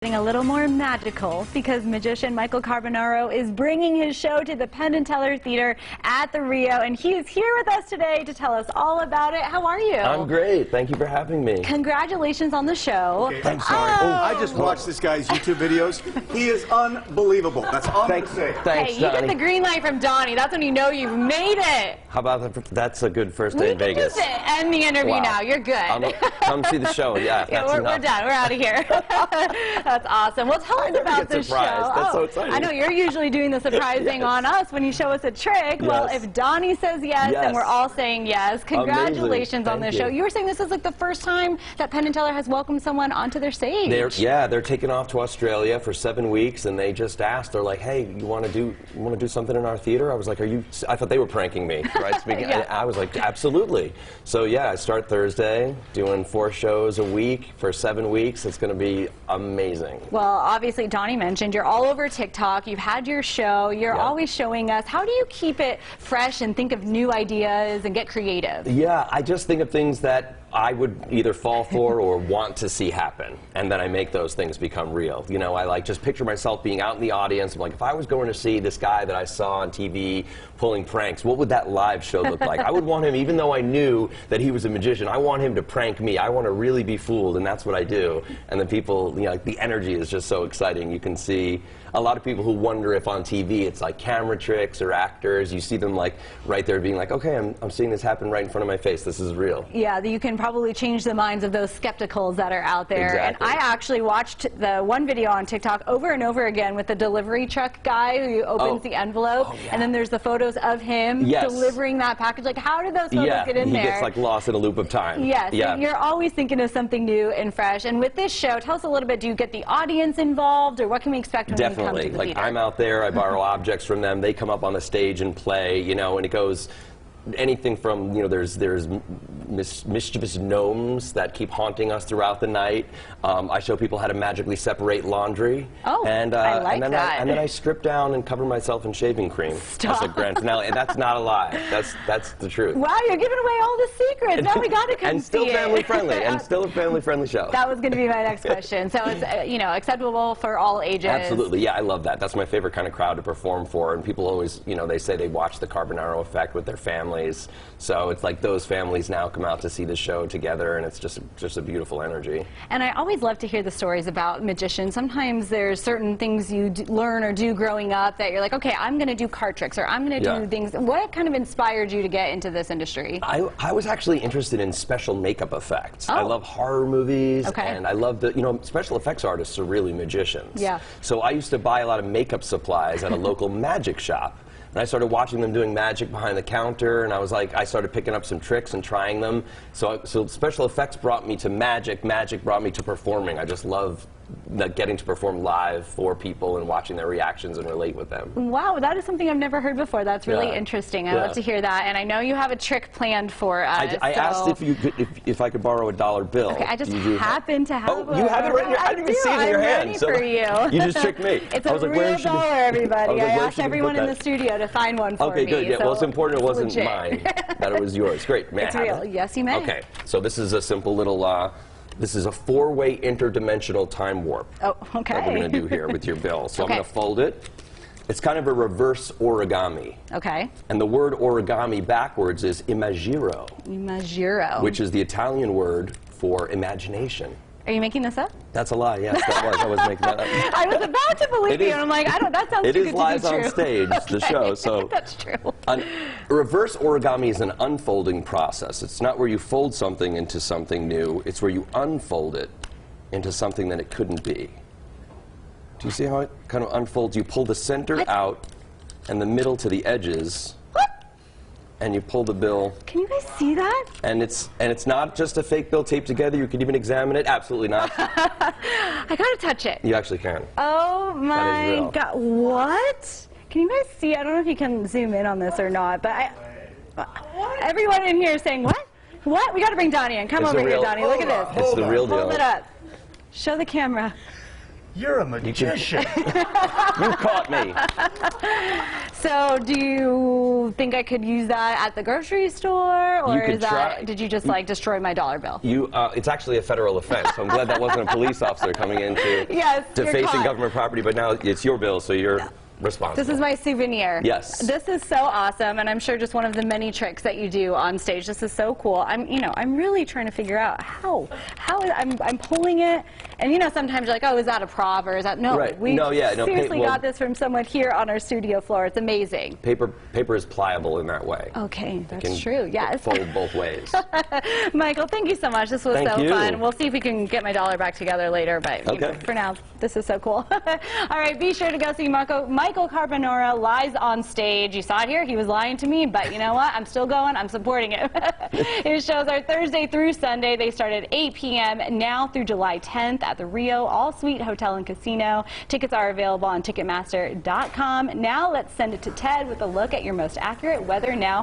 A little more magical because magician Michael Carbonaro is bringing his show to the Penn and Teller Theater at the Rio, and he is here with us today to tell us all about it. How are you? I'm great. Thank you for having me. Congratulations on the show. Okay, I'm sorry. I just watched this guy's YouTube videos. He is unbelievable. That's all I'm going to say. Thanks, hey, you Donnie. get the green light from Donnie. That's when you know you've made it. How about that? That's a good first day in Vegas. We can just end the interview now. You're good. Come see the show. Yeah, we're done. We're out of here. That's awesome. Well, tell us about the show. That's so exciting. I know you're usually doing the surprising on us when you show us a trick. Yes. Well, if Donnie says yes, then we're all saying yes. Congratulations on this show. You were saying this is like the first time that Penn and Teller has welcomed someone onto their stage. They're taking off to Australia for 7 weeks, and they just asked. They're like, "Hey, you want to do something in our theater?" I was like, "Are you?" I thought they were pranking me, right? Speaking, I was like, "Absolutely." So yeah, I start Thursday, doing 4 shows a week for 7 weeks. It's going to be amazing. Well, obviously, Donnie mentioned you're all over TikTok. You've had your show. You're always showing us. How do you keep it fresh and think of new ideas and get creative? Yeah, I just think of things that I would either fall for or want to see happen, and then I make those things become real. You know, I like just picture myself being out in the audience. I'm like, if I was going to see this guy that I saw on TV pulling pranks, what would that live show look like? I would want him, even though I knew that he was a magician, I want him to prank me. I want to really be fooled, and that's what I do. And the people, you know, like, the energy is just so exciting. You can see a lot of people who wonder if on TV it's like camera tricks or actors. You see them like right there being like, okay, I'm seeing this happen right in front of my face. This is real. Yeah, you can probably change the minds of those skepticals that are out there. Exactly. And I actually watched the one video on TikTok over and over again with the delivery truck guy who opens the envelope, and then there's the photos of him delivering that package. Like, how did those photos get in there? He gets like lost in a loop of time. Yes, and you're always thinking of something new and fresh. And with this show, tell us a little bit, do you get the audience involved, or what can we expect when we come to the like theater? I'm out there, I borrow objects from them, they come up on the stage and play, you know, and it goes anything from, you know, there's mischievous gnomes that keep haunting us throughout the night. I show people how to magically separate laundry. Oh, and I like that. And then I strip down and cover myself in shaving cream. Stop. As a grand finale, and that's not a lie. That's the truth. Wow, you're giving away all the secrets. Now we got to come and still see family it. friendly, and still a family friendly show. That was going to be my next question. So it's you know, acceptable for all ages. Absolutely, yeah, I love that. That's my favorite kind of crowd to perform for, and people always, you know, they say they watch the Carbonaro Effect with their families. So it's like those families now come out to see the show together, and it's just a beautiful energy. And I always love to hear the stories about magicians. Sometimes there's certain things you learn or do growing up that you're like, okay, I'm going to do card tricks, or I'm going to do things. What kind of inspired you to get into this industry? I was actually interested in special makeup effects. I love horror movies, and I love the, you know, special effects artists are really magicians. Yeah. So I used to buy a lot of makeup supplies at a local magic shop. And I started watching them doing magic behind the counter, and I was like, I started picking up some tricks and trying them. So special effects brought me to magic. Magic brought me to performing. I just love getting to perform live for people and watching their reactions and relate with them. Wow, that is something I've never heard before. That's really interesting. I love to hear that. And I know you have a trick planned for us. I asked if I could borrow a dollar bill. Okay, I just happen to have you have it right here? I didn't even see it in your hand. So for you. You just tricked me. It's a real dollar, everybody. I asked everyone in the studio to find one for me. Okay, good. Yeah, well, it's important it wasn't mine, that it was yours. Great. May I have real. it? Yes, you may. Okay, so this is a simple little, this is a 4-way interdimensional time warp. Oh, okay. That we're going to do here with your bill. So I'm going to fold it. It's kind of a reverse origami. Okay. And the word origami backwards is imagiro. Imagiro. Which is the Italian word for imagination. Are you making this up? That's a lie, yes, that was. I was making that up. I was about to believe you, and I'm like, that sounds too good to be true. It is live on stage, the show. So that's true. Reverse origami is an unfolding process. It's not where you fold something into something new. It's where you unfold it into something that it couldn't be. Do you see how it kind of unfolds? You pull the center out and the middle to the edges. And you pull the bill. Can you guys see that? And it's not just a fake bill taped together. You can even examine it. Absolutely not. I gotta touch it. You actually can. Oh my God! What? Can you guys see? I don't know if you can zoom in on this or not, but everyone in here is saying what? What? We gotta bring Donnie in. Come over here, Donnie. Look at this. It's the real deal. Hold it up. Show the camera. You're a magician. You caught me. So do you think I could use that at the grocery store? Or is that, did you just like destroy my dollar bill? It's actually a federal offense. So I'm glad that wasn't a police officer coming into defacing government property, but now it's your bill, so you're responsible. This is my souvenir. Yes. This is so awesome, and I'm sure just one of the many tricks that you do on stage. This is so cool. I'm really trying to figure out how I'm pulling it, and sometimes you're like, oh, is that a prop or is that we seriously got this from someone here on our studio floor. It's amazing. Paper is pliable in that way. Okay, that's true. Yes. Fold both ways. Michael, thank you so much. This was so fun. We'll see if we can get my dollar back together later, but for now, this is so cool. All right, be sure to go see Michael Carbonaro lies on stage. You saw it here. He was lying to me, but you know what? I'm still going. I'm supporting it. His shows are Thursday through Sunday. They start at 8 p.m. now through July 10th at the Rio All-Suite Hotel and Casino. Tickets are available on Ticketmaster.com. Now let's send it to Ted with a look at your most accurate weather now.